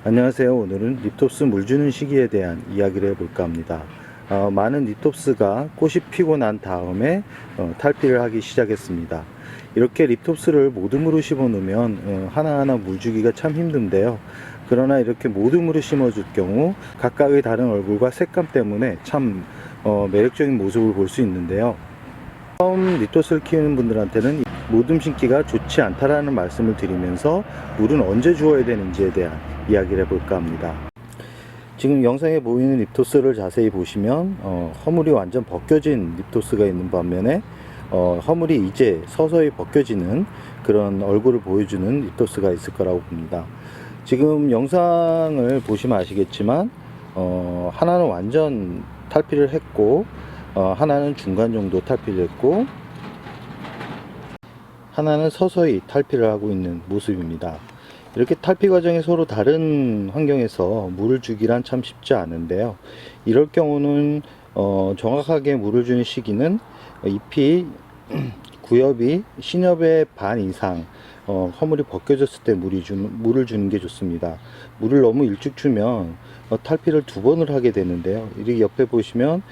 안녕하세요. 오늘은 립톱스 물 주는 시기에 대한 이야기를 해볼까 합니다. 많은 립톱스가 꽃이 피고 난 다음에 탈피를 하기 시작했습니다. 이렇게 립톱스를 모듬으로 심어 놓으면 하나하나 물 주기가 참 힘든데요. 그러나 이렇게 모듬으로 심어 줄 경우 각각의 다른 얼굴과 색감 때문에 참 매력적인 모습을 볼 수 있는데요. 처음 립톱스를 키우는 분들한테는 모듬 심기가 좋지 않다라는 말씀을 드리면서 물은 언제 주어야 되는지에 대한 이야기를 해볼까 합니다. 지금 영상에 보이는 립토스를 자세히 보시면 허물이 완전 벗겨진 립토스가 있는 반면에 허물이 이제 서서히 벗겨지는 그런 얼굴을 보여주는 립토스가 있을 거라고 봅니다. 지금 영상을 보시면 아시겠지만 하나는 완전 탈피를 했고 하나는 중간 정도 탈피를 했고 하나는 서서히 탈피를 하고 있는 모습입니다. 이렇게 탈피 과정이 서로 다른 환경에서 물을 주기란 참 쉽지 않은데요. 이럴 경우는 정확하게 물을 주는 시기는 잎이 구엽이 신엽의 반 이상 허물이 벗겨졌을 때 물을 주는 게 좋습니다. 물을 너무 일찍 주면 탈피를 두 번을 하게 되는데요. 이렇게 옆에 보시면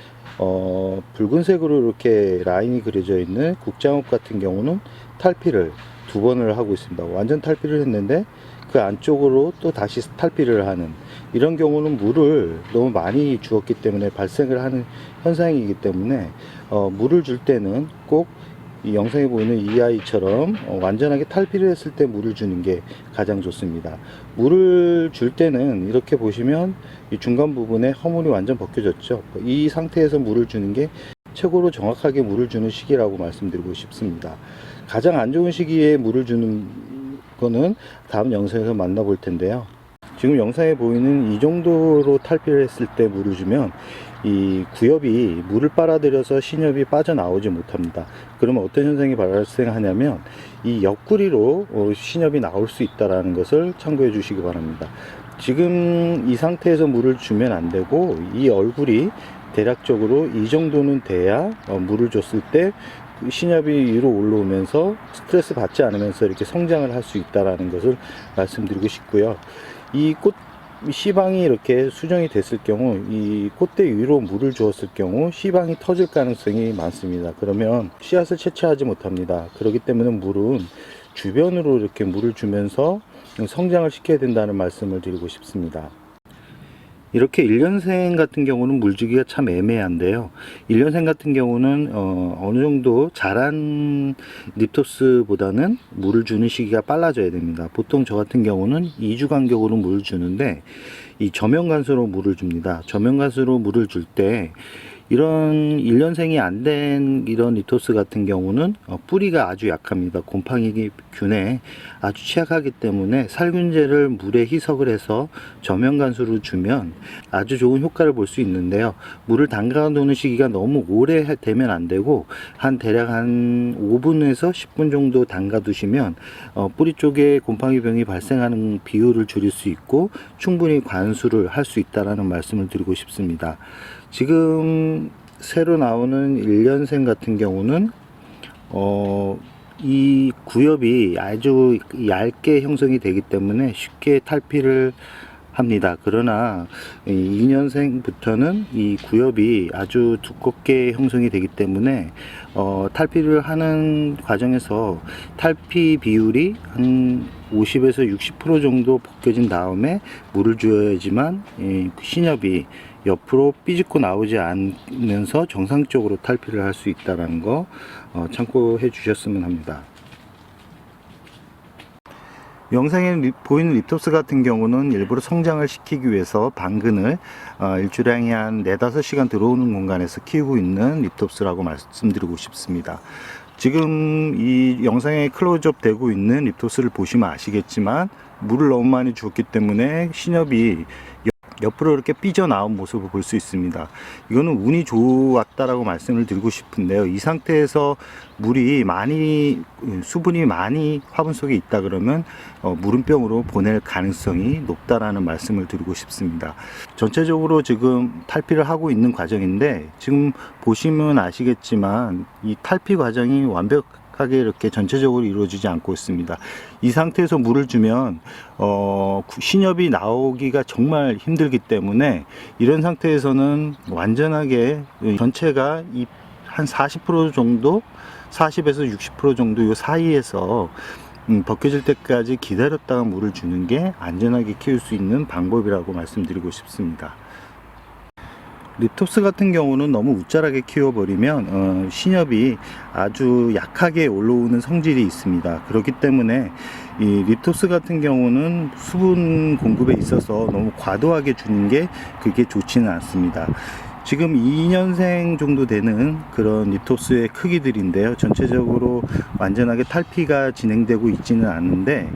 붉은색으로 이렇게 라인이 그려져 있는 국장옥 같은 경우는 탈피를 두 번을 하고 있습니다. 완전 탈피를 했는데 그 안쪽으로 또 다시 탈피를 하는 이런 경우는 물을 너무 많이 주었기 때문에 발생을 하는 현상이기 때문에 물을 줄 때는 꼭 이 영상에 보이는 이 아이처럼 완전하게 탈피를 했을 때 물을 주는 게 가장 좋습니다. 물을 줄 때는 이렇게 보시면 이 중간 부분에 허물이 완전 벗겨졌죠. 이 상태에서 물을 주는 게 최고로 정확하게 물을 주는 시기라고 말씀드리고 싶습니다. 가장 안 좋은 시기에 물을 주는 거는 다음 영상에서 만나볼 텐데요. 지금 영상에 보이는 이 정도로 탈피를 했을 때 물을 주면 이 구엽이 물을 빨아들여서 신엽이 빠져나오지 못합니다. 그러면 어떤 현상이 발생하냐면 이 옆구리로 신엽이 나올 수 있다는 것을 참고해 주시기 바랍니다. 지금 이 상태에서 물을 주면 안 되고 이 얼굴이 대략적으로 이 정도는 돼야 물을 줬을 때 신엽이 위로 올라오면서 스트레스 받지 않으면서 이렇게 성장을 할 수 있다는 것을 말씀드리고 싶고요. 이 꽃 씨방이 이렇게 수정이 됐을 경우 이 꽃대 위로 물을 주었을 경우 씨방이 터질 가능성이 많습니다. 그러면 씨앗을 채취하지 못합니다. 그렇기 때문에 물은 주변으로 이렇게 물을 주면서 성장을 시켜야 된다는 말씀을 드리고 싶습니다. 이렇게 1년생 같은 경우는 물주기가 참 애매한데요. 1년생 같은 경우는 어느 정도 자란 립토스보다는 물을 주는 시기가 빨라져야 됩니다. 보통 저 같은 경우는 2주 간격으로 물을 주는데 이 저면간수로 물을 줍니다. 저면간수로 물을 줄 때 이런 1년생이 안 된 이런 립토스 같은 경우는 뿌리가 아주 약합니다. 곰팡이균에 아주 취약하기 때문에 살균제를 물에 희석을 해서 저면간수로 주면 아주 좋은 효과를 볼 수 있는데요. 물을 담가 놓는 시기가 너무 오래 되면 안 되고 대략 한 5분에서 10분 정도 담가 두시면 뿌리 쪽에 곰팡이병이 발생하는 비율을 줄일 수 있고 충분히 관수를 할 수 있다는 말씀을 드리고 싶습니다. 지금 새로 나오는 1년생 같은 경우는 이 구엽이 아주 얇게 형성이 되기 때문에 쉽게 탈피를 합니다. 그러나 2년생부터는 이 구엽이 아주 두껍게 형성이 되기 때문에 탈피를 하는 과정에서 탈피 비율이 한 50에서 60% 정도 벗겨진 다음에 물을 줘야지만 신엽이 옆으로 삐집고 나오지 않으면서 정상적으로 탈피를 할 수 있다는 거 참고해 주셨으면 합니다. 영상에 보이는 립톱스 같은 경우는 일부러 성장을 시키기 위해서 방근을 일주량이 한 4-5시간 들어오는 공간에서 키우고 있는 립톱스라고 말씀드리고 싶습니다. 지금 이 영상에 클로즈업 되고 있는 립톱스를 보시면 아시겠지만 물을 너무 많이 주었기 때문에 신엽이 옆으로 이렇게 삐져나온 모습을 볼 수 있습니다. 이거는 운이 좋았다라고 말씀을 드리고 싶은데요. 이 상태에서 수분이 많이 화분 속에 있다 그러면 물음병으로 보낼 가능성이 높다라는 말씀을 드리고 싶습니다. 전체적으로 지금 탈피를 하고 있는 과정인데 지금 보시면 아시겠지만 이 탈피 과정이 완벽하게 이렇게 전체적으로 이루어지지 않고 있습니다. 이 상태에서 물을 주면 신엽이 나오기가 정말 힘들기 때문에 이런 상태에서는 완전하게 전체가 한 40% 정도, 40에서 60% 정도 이 사이에서 벗겨질 때까지 기다렸다가 물을 주는 게 안전하게 키울 수 있는 방법이라고 말씀드리고 싶습니다. 립톱스 같은 경우는 너무 웃자라게 키워버리면 신엽이 아주 약하게 올라오는 성질이 있습니다. 그렇기 때문에 이 립톱스 같은 경우는 수분 공급에 있어서 너무 과도하게 주는 게 그게 좋지는 않습니다. 지금 2년생 정도 되는 그런 립톱스의 크기들인데요. 전체적으로 완전하게 탈피가 진행되고 있지는 않는데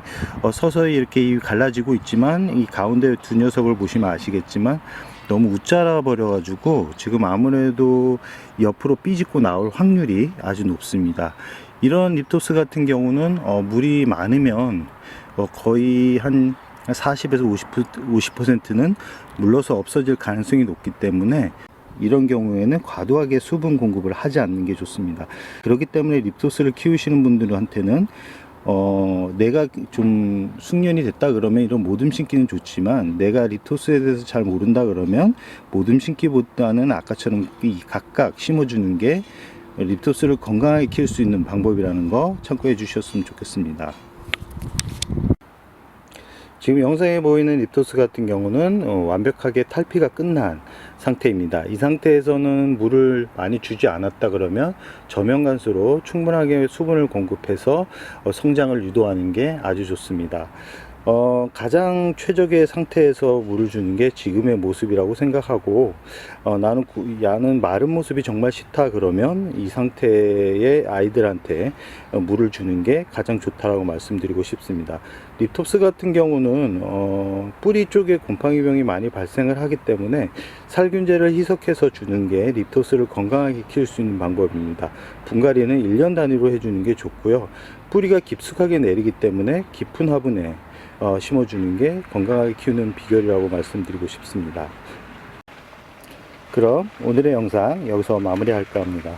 서서히 이렇게 갈라지고 있지만 이 가운데 두 녀석을 보시면 아시겠지만 너무 웃자라 버려 가지고 지금 아무래도 옆으로 삐집고 나올 확률이 아주 높습니다. 이런 립톱스 같은 경우는 물이 많으면 거의 한 40에서 50%는 물러서 없어질 가능성이 높기 때문에 이런 경우에는 과도하게 수분 공급을 하지 않는 게 좋습니다. 그렇기 때문에 립톱스를 키우시는 분들한테는 내가 좀 숙련이 됐다 그러면 이런 모듬 심기는 좋지만 내가 립톱스에 대해서 잘 모른다 그러면 모듬 심기보다는 아까처럼 각각 심어주는 게 립톱스를 건강하게 키울 수 있는 방법이라는 거 참고해 주셨으면 좋겠습니다. 지금 영상에 보이는 립톱스 같은 경우는 완벽하게 탈피가 끝난 상태입니다. 이 상태에서는 물을 많이 주지 않았다 그러면 저면간수로 충분하게 수분을 공급해서 성장을 유도하는 게 아주 좋습니다. 가장 최적의 상태에서 물을 주는 게 지금의 모습이라고 생각하고 나는 마른 모습이 정말 싫다 그러면 이 상태의 아이들한테 물을 주는 게 가장 좋다라고 말씀드리고 싶습니다. 립톱스 같은 경우는 뿌리 쪽에 곰팡이병이 많이 발생을 하기 때문에 살균제를 희석해서 주는 게 립톱스를 건강하게 키울 수 있는 방법입니다. 분갈이는 1년 단위로 해주는 게 좋고요. 뿌리가 깊숙하게 내리기 때문에 깊은 화분에 심어주는 게 건강하게 키우는 비결이라고 말씀드리고 싶습니다. 그럼 오늘의 영상 여기서 마무리할까 합니다.